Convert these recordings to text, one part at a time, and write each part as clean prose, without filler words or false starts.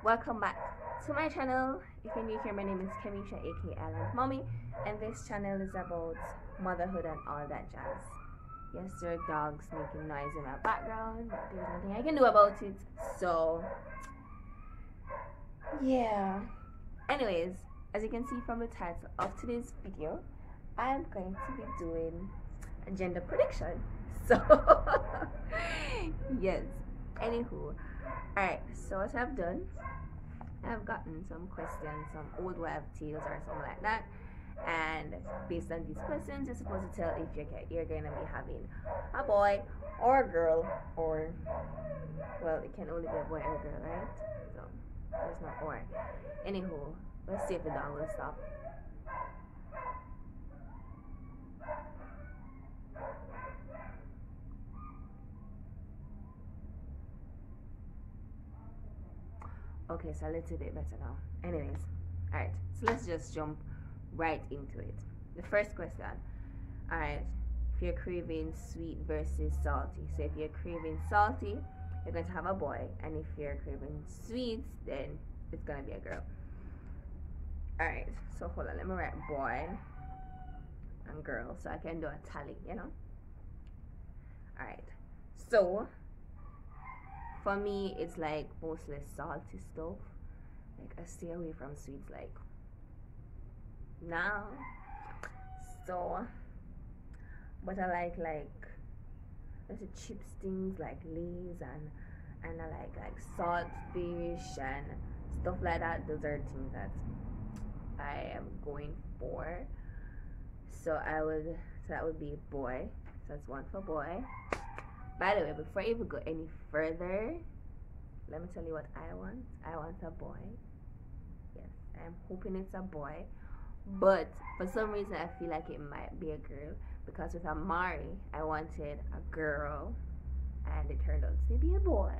Welcome back to my channel. If you're new here, my name is Kemisha, aka Island Mommy, and this channel is about motherhood and all that jazz. Yes, there are dogs making noise in my background, but there's nothing I can do about it. So, yeah. Anyways, as you can see from the title of today's video, I'm going to be doing a gender prediction. So, yes. Anywho, alright, so what I've done, I've gotten some questions, some old wives' tales or something like that, and based on these questions, you're supposed to tell if you're going to be having a boy or a girl, or, well, it can only be a boy or a girl, right? So, there's no or. Anywho, let's see if the dog will stop. Okay, so a little bit better now. Anyways, alright, so let's just jump right into it. The first question, alright, if you're craving sweet versus salty. So if you're craving salty, you're going to have a boy, and if you're craving sweet, then it's going to be a girl. Alright, so hold on, let me write boy and girl so I can do a tally, you know? Alright, so for me, it's like mostly salty stuff. Like I stay away from sweets like now. So, but I like there's chips things like Lay's and I like saltfish and stuff like that. Those are things that I am going for. So that would be boy. So that's one for boy. By the way, before I even go any further, let me tell you what I want. I want a boy. Yes, I'm hoping it's a boy. But for some reason, I feel like it might be a girl. Because with Amari, I wanted a girl. And it turned out to be a boy.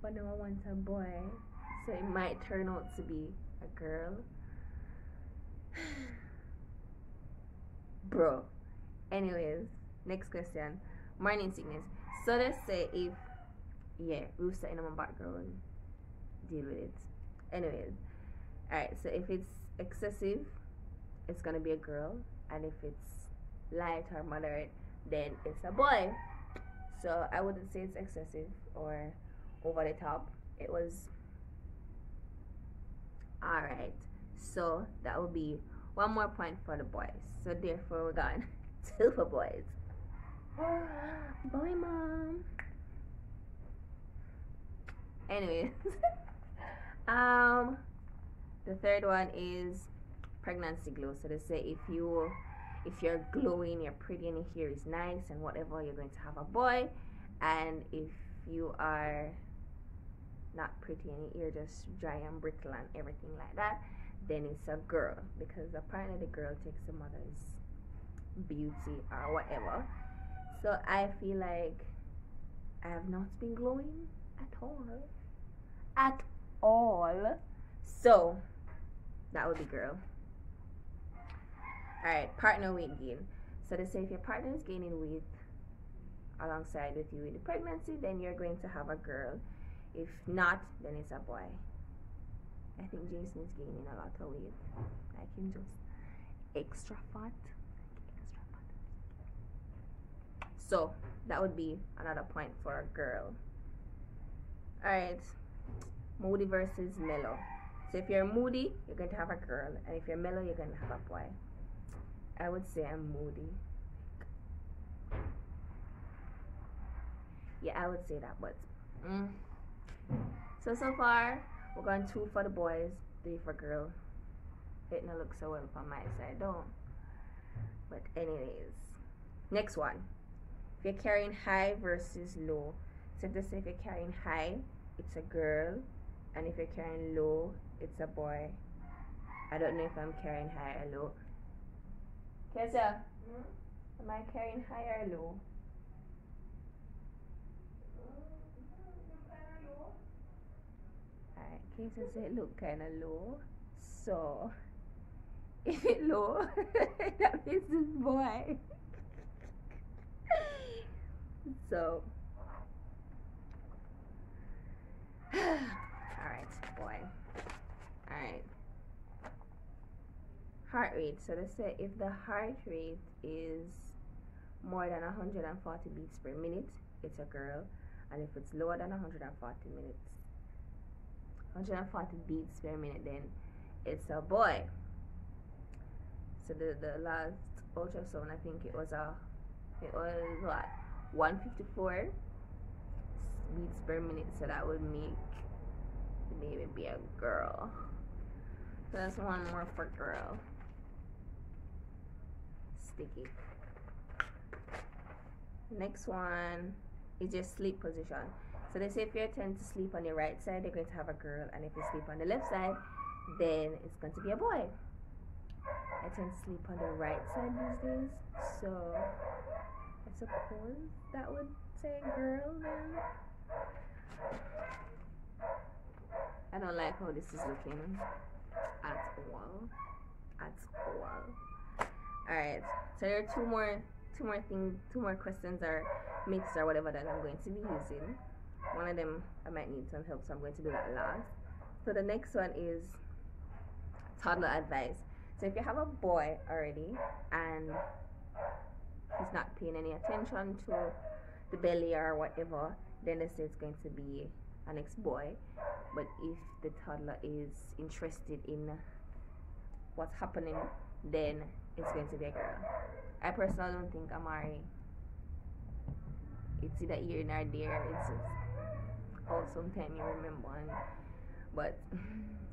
But now I want a boy. So it might turn out to be a girl. Bro. Anyways, next question. Morning sickness. So let's say if we'll start in my background, deal with it. Anyways, alright, so if it's excessive, it's gonna be a girl, and if it's light or moderate, then it's a boy. So I wouldn't say it's excessive or over the top. It was alright. So that would be one more point for the boys. So therefore we're gone 2 for boys. Boy, mom. Anyways, the third one is pregnancy glow. So they say if you're glowing, you're pretty, and your hair is nice and whatever, you're going to have a boy. And if you are not pretty and your hair just dry and brittle and everything like that, then it's a girl, because apparently the girl takes the mother's beauty or whatever. So I feel like I have not been glowing at all. At all. So that would be girl. Alright, partner weight gain. So they say if your partner is gaining weight alongside with you in the pregnancy, then you're going to have a girl. If not, then it's a boy. I think Jason is gaining a lot of weight. Like him just extra fat. So that would be another point for a girl. Alright, moody versus mellow. So if you're moody, you're going to have a girl, and if you're mellow, you're going to have a boy. I would say I'm moody. Yeah, I would say that, but so far we're going 2 for the boys, 3 for girl. It don't look so well from my side, don't. But anyways, next one. If you're carrying high versus low. So if they say if you're carrying high, it's a girl, and if you're carrying low, it's a boy. I don't know if I'm carrying high or low. Kesha, am I carrying high or low? Alright, Kesha said look kinda low. So if it's low, that means it's boy. So alright, heart rate. So let's say if the heart rate is more than 140 beats per minute, it's a girl, and if it's lower than 140 beats per minute, then it's a boy. So the last ultrasound, I think it was what, 154 beats per minute, so that would make the baby be a girl. So that's one more for girl. Sticky. Next one is your sleep position. So they say if you tend to sleep on your right side, you're going to have a girl, and if you sleep on the left side, then it's going to be a boy. I tend to sleep on the right side these days, so I suppose that would say girl then. I don't like how this is looking at all. Alright, so there are two more questions or myths or whatever that I'm going to be using. One of them I might need some help, so I'm going to do that last. So the next one is toddler advice. So if you have a boy already and he's not paying any attention to the belly or whatever, then they say it's going to be an ex-boy. But if the toddler is interested in what's happening, then it's going to be a girl. I personally don't think Amari, it's either here nor there. It's just, oh, sometime you remember one. But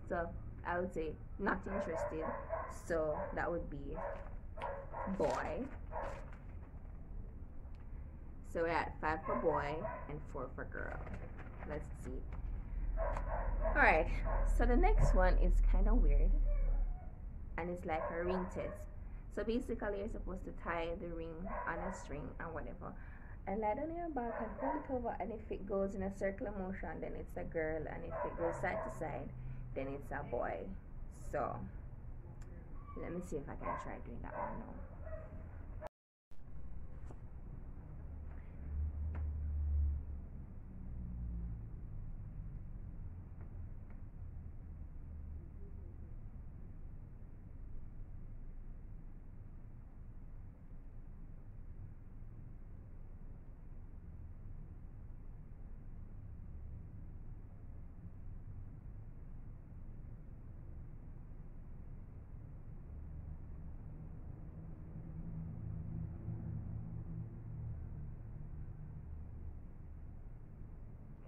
so I would say not interested, so that would be boy. So we're at 5 for boy and 4 for girl. Let's see. Alright, so the next one is kind of weird, and it's like a ring test. So basically you're supposed to tie the ring on a string or whatever, and lie down on your back and hold it over, and if it goes in a circular motion, then it's a girl, and if it goes side to side, then it's a boy. So let me see if I can try doing that one now.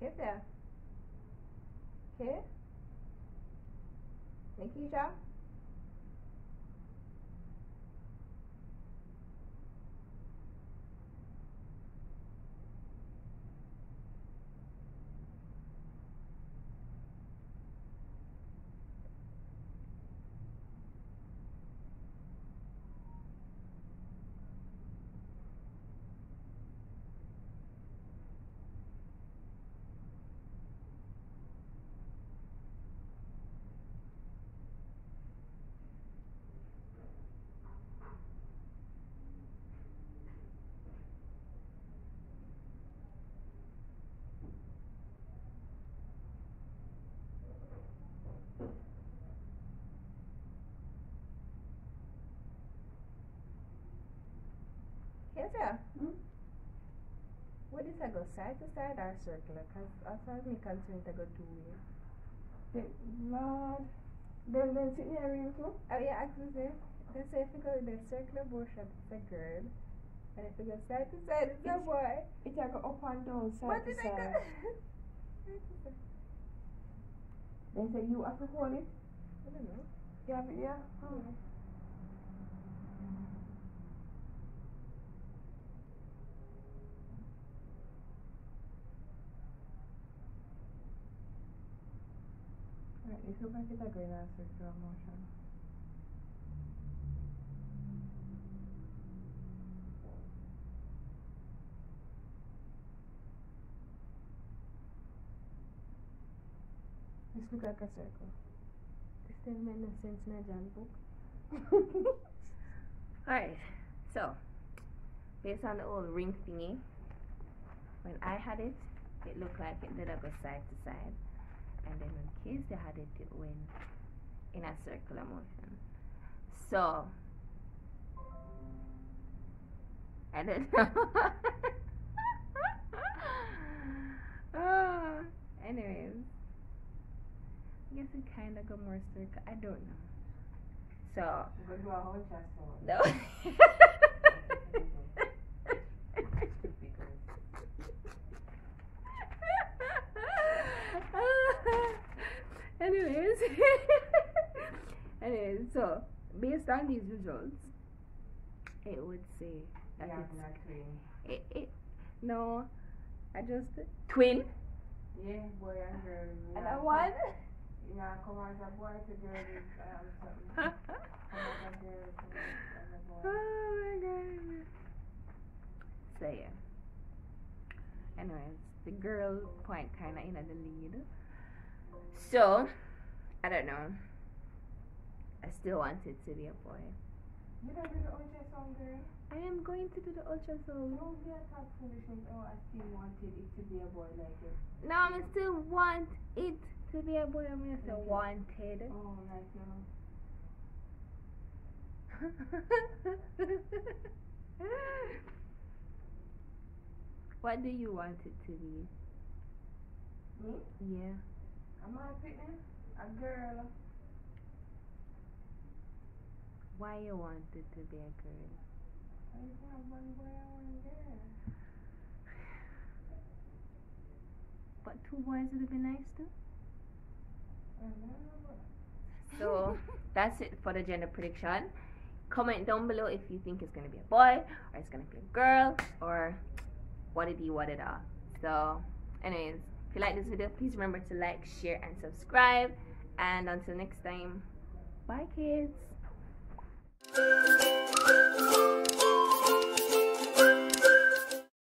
Okay, there. Okay. Nikisha. Yes, yeah. What is I go side to side or circular? Because as far as me concerned, I go 2 ways. Lord. Then sit near you too? Oh, yeah, actually, they say if you go in the circular motion, it's a girl. And if you go side to side, it's a boy. It can go up and down, side What to did I side. go? They say you have to hold it. I don't know. You have it, yeah? Oh. Right, this looks like it's a going in a circular motion. This looks like a circle. This doesn't make no sense in a John book. Alright, so based on the old ring thingy, when I had it, it looked like it did go side to side, and then when kids they had it, it went in a circular motion. So I don't know. Anyways, I guess we kind of go more circle. I don't know. So Go do a whole chest out. no. Anyways, so based on these results, it would say that Yeah, it's not twin. no, I just twin Yeah, boy and girl. and Yeah, I one. Yeah, come as a boy to girl is something. Come as a girl to a boy. Oh my god. So yeah. Anyways, the girl point kinda in the lead. So I don't know. I still want it to be a boy. You don't do the ultrasound, girl? I am going to do the ultrasound. Don't be a top foolishness. Oh, I still wanted it to be a boy like it. No, I still want it to be a boy. I'm gonna say Okay. wanted. Oh, like What do you want it to be? me? Yeah. I'm not fitting. A girl. Why you want it to be a girl? I have one boy and one girl. But two boys would be nice too. I know. So that's it for the gender prediction. Comment down below if you think it's gonna be a boy or it's gonna be a girl or what it all. So anyways, if you like this video, please remember to like, share and subscribe, and until next time, bye kids.